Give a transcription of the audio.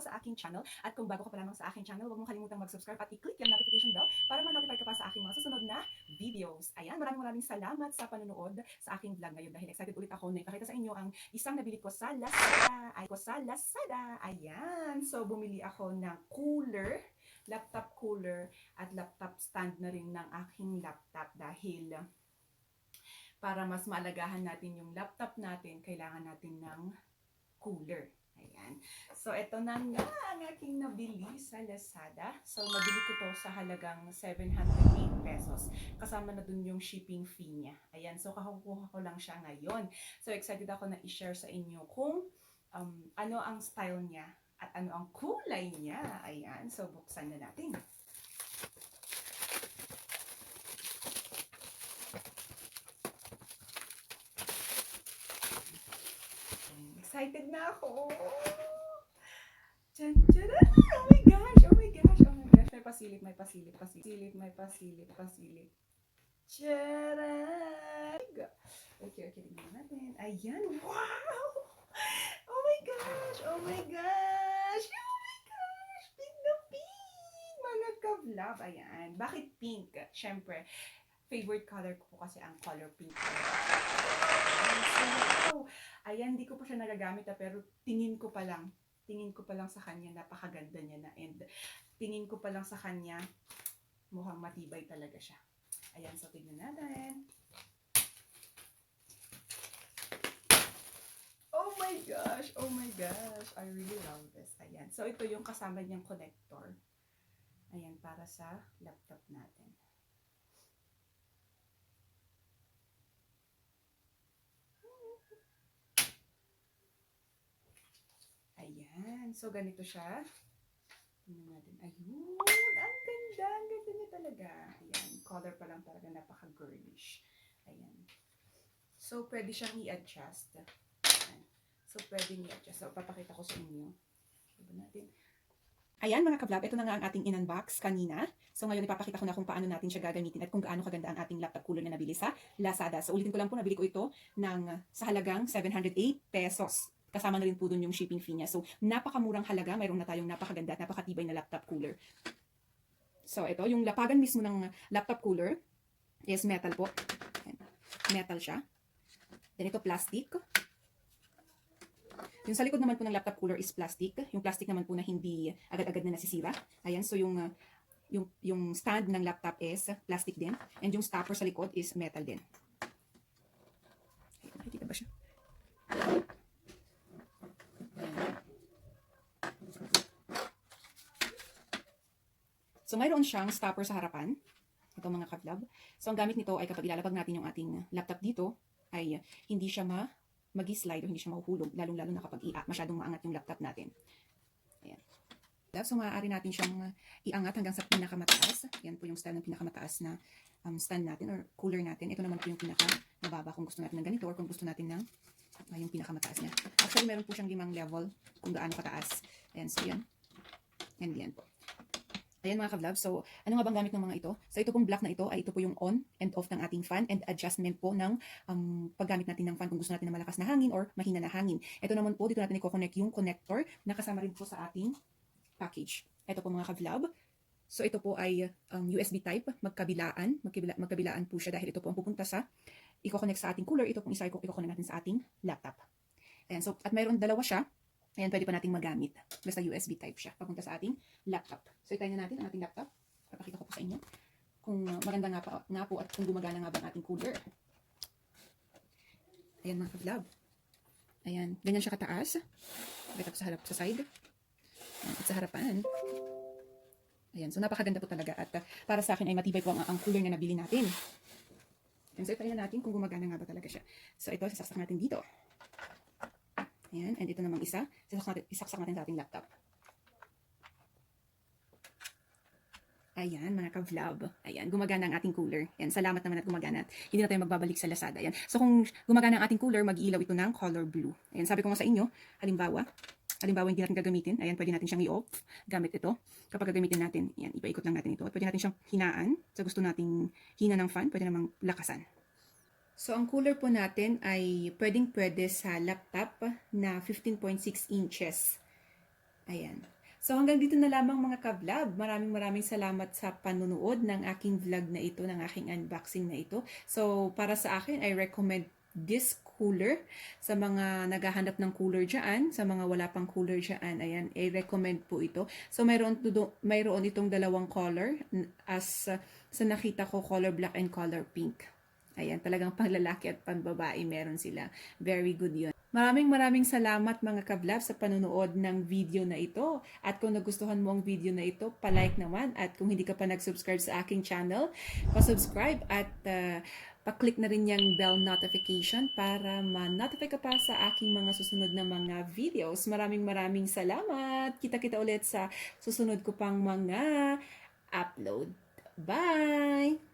po sa aking channel. At kung bago ka pa lamang sa aking channel, huwag mong kalimutang mag-subscribe at i-click yung notification bell para ma-notify ka pa sa aking mga susunod na videos. Ayan, maraming salamat sa panonood sa aking vlog ngayon dahil excited ulit ako na ipakita sa inyo ang isang nabili ko sa Lazada. Ayan, so bumili ako ng cooler, laptop cooler at laptop stand na rin ng aking laptop dahil para mas maalagahan natin yung laptop natin, kailangan natin ng cooler. Ayan. So, ito na nga ang aking nabili sa Lazada. So, nabili ko to sa halagang 708 pesos. Kasama na dun yung shipping fee niya. Ayan. So, kakukuha ko lang siya ngayon. So, excited ako na i-share sa inyo kung ano ang style niya at ano ang kulay niya. Ayan. So, buksan na natin. Excited na ako. Tchan, tcharan! Oh my gosh! May pasilip. Tcharan! Okay, tingnan natin. Ayan, wow! Oh my gosh! Pink na pink! Mga ka-vlog. Ayan. Bakit pink? Siyempre, favorite color ko po kasi ang color pink. So, ayan, di ko pa siya nagagamit pero tingin ko pa lang sa kanya, napakaganda niya na, and tingin ko pa lang sa kanya, mukhang matibay talaga siya. Ayan, so tignan natin. Oh my gosh, I really love this. Ayan, so ito yung kasama niyang connector. Ayan, para sa laptop natin. Ayan, so ganito siya. Tingnan natin. Ayun, ang ganda niya talaga. Ayan, color pa lang talaga, napaka-girlish. Ayan. So, pwede siyang i-adjust. Ayan. So, pwede i-adjust. So, papakita ko sa inyo. Diba natin? Ayan mga ka-vlog, ito na nga ang ating in-unbox kanina. So ngayon ipapakita ko na kung paano natin siya gagamitin at kung gaano kaganda ang ating laptop cooler na nabili sa Lazada. So ulitin ko lang po, nabili ko ito sa halagang 708 pesos. Kasama na rin po dun yung shipping fee niya. So napakamurang halaga, mayroon na tayong napakaganda at napakatibay na laptop cooler. So ito, yung lapagan mismo ng laptop cooler is metal po. Metal siya. Then ito plastic. Yung sa likod naman po ng laptop cooler is plastic. Yung plastic naman po na hindi agad-agad na nasisira. Ayan, so yung stand ng laptop is plastic din. And yung stopper sa likod is metal din. Ayan, nakikita ba siya? So mayroon siyang stopper sa harapan. Ito mga ka-vlog. So ang gamit nito ay kapag ilalabag natin yung ating laptop dito, ay hindi siya mag-slide o hindi siya mahuhulog, lalong-lalo na kapag masyadong maangat yung laptop natin. Ayan. So maaari natin siyang iangat hanggang sa pinakamataas. Yan po yung style ng pinakamataas na stand natin or cooler natin. Ito naman po yung pinakamababa kung gusto natin ng ganito or kung gusto natin ng yung pinakamataas niya. Actually, meron po siyang 5 level kung gaano kataas. Ayan, so yan. And yan po. Ayan mga ka-vlog, so ano nga bang gamit ng mga ito? So ito pong black na ito ay ito po yung on and off ng ating fan and adjustment po ng paggamit natin ng fan kung gusto natin na malakas na hangin or mahina na hangin. Ito naman po, dito natin i-connect yung connector na kasama rin po sa ating package. Ito po mga ka-vlog. So ito po ay USB type, magkabilaan po siya dahil ito po ang pupunta sa i-connect sa ating cooler. Ito pong isa i-connect natin sa ating laptop. Ayan, so at mayroon dalawa siya. Ayan, pwede pa nating magamit. Basta USB type siya, papunta sa ating laptop. So, itayin na natin ang ating laptop. Papakita ko po sa inyo kung maganda nga po at kung gumagana nga ba ang ating cooler. Ayan mga ka-vlog. Ayan, ganyan siya kataas. Pakita ko sa side. Ayan, at sa harapan. Ayan, so napakaganda po talaga. At para sa akin ay matibay po ang cooler na nabili natin. Ayan, so itayin na natin kung gumagana nga ba talaga siya. So, ito, sasaksak natin dito. Ayan, and ito namang isa, isaksak natin sa ating laptop. Ayan, mga ka-vlog. Ayan, gumagana ang ating cooler. Ayan, salamat naman at gumagana. Hindi na tayo magbabalik sa Lazada. Ayan. So, kung gumagana ang ating cooler, mag-iilaw ito ng color blue. Ayan, sabi ko nga sa inyo, halimbawa hindi natin gagamitin. Ayan, pwede natin siyang i-off gamit ito. Kapag gagamitin natin, ayan, ipaikot lang natin ito. At pwede natin siyang hinaan. Sa gusto nating hina ng fan, pwede namang lakasan. So, ang cooler po natin ay pwedeng-pwede sa laptop na 15.6 inches. Ayan. So hanggang dito na lamang mga ka-vlog. Maraming salamat sa panunood ng aking vlog na ito, ng aking unboxing na ito. So para sa akin, I recommend this cooler sa mga naghahanap ng cooler dyan, sa mga wala pang cooler dyan. Ayan, I-recommend po ito. So mayroon itong dalawang color as sa nakita ko, color black and color pink. Ayan, talagang panglalaki at pangbabae meron sila. Very good yun. Maraming salamat mga ka-vlog sa panonood ng video na ito. At kung nagustuhan mo ang video na ito, palike naman. At kung hindi ka pa nag-subscribe sa aking channel, pa-subscribe at pa-click na rin yung bell notification para ma-notify ka pa sa aking mga susunod na mga videos. Maraming salamat. Kita-kita ulit sa susunod ko pang mga upload. Bye!